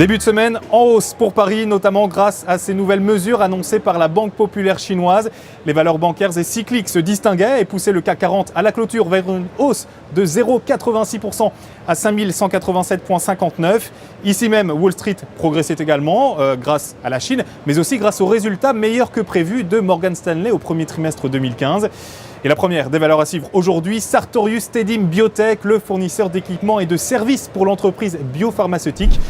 Début de semaine en hausse pour Paris, notamment grâce à ces nouvelles mesures annoncées par la Banque populaire chinoise. Les valeurs bancaires et cycliques se distinguaient et poussaient le CAC 40 à la clôture vers une hausse de 0,86% à 5187,59. Ici même, Wall Street progressait également grâce à la Chine, mais aussi grâce aux résultats meilleurs que prévus de Morgan Stanley au premier trimestre 2015. Et la première des valeurs à suivre aujourd'hui, Sartorius Tedim Biotech, le fournisseur d'équipements et de services pour l'entreprise biopharmaceutique,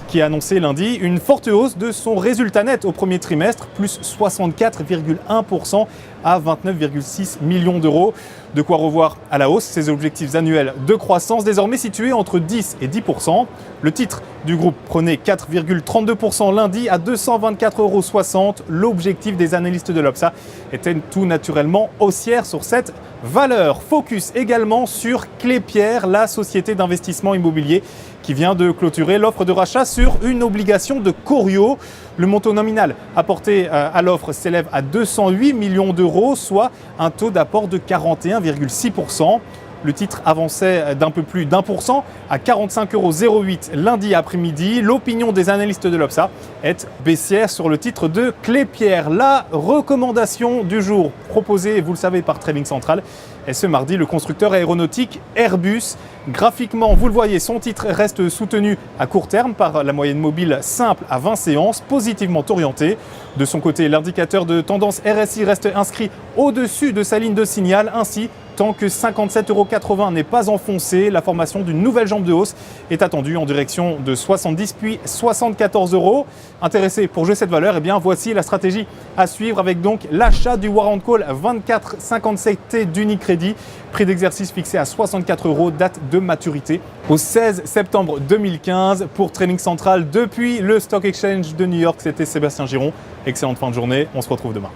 qui a annoncé lundi une forte hausse de son résultat net au premier trimestre, plus 64,1% à 29,6 millions d'euros. De quoi revoir à la hausse ses objectifs annuels de croissance, désormais situés entre 10 et 10%. Le titre du groupe prenait 4,32% lundi à 224,60 €. L'objectif des analystes de l'Obsa était tout naturellement haussière sur cette valeur. Focus également sur Klépierre, la société d'investissement immobilier qui vient de clôturer l'offre de rachat sur une obligation de Corio. Le montant nominal apporté à l'offre s'élève à 208 millions d'euros, soit un taux d'apport de 41,6%. Le titre avançait d'un peu plus d'1% à 45,08 € lundi après-midi. L'opinion des analystes de l'Obsa est baissière sur le titre de Klépierre. La recommandation du jour proposée, vous le savez, par Trading Central est ce mardi le constructeur aéronautique Airbus. Graphiquement, vous le voyez, son titre reste soutenu à court terme par la moyenne mobile simple à 20 séances, positivement orientée. De son côté, l'indicateur de tendance RSI reste inscrit au-dessus de sa ligne de signal. Ainsi, tant que 57,80 € n'est pas enfoncé, la formation d'une nouvelle jambe de hausse est attendue en direction de 70 puis 74 €. Intéressé pour jouer cette valeur, eh bien voici la stratégie à suivre avec donc l'achat du warrant call 24,57T d'Unicredit. Prix d'exercice fixé à 64 €, date de maturité au 16 septembre 2015. Pour Trading Central depuis le Stock Exchange de New York, c'était Sébastien Giron. Excellente fin de journée, on se retrouve demain.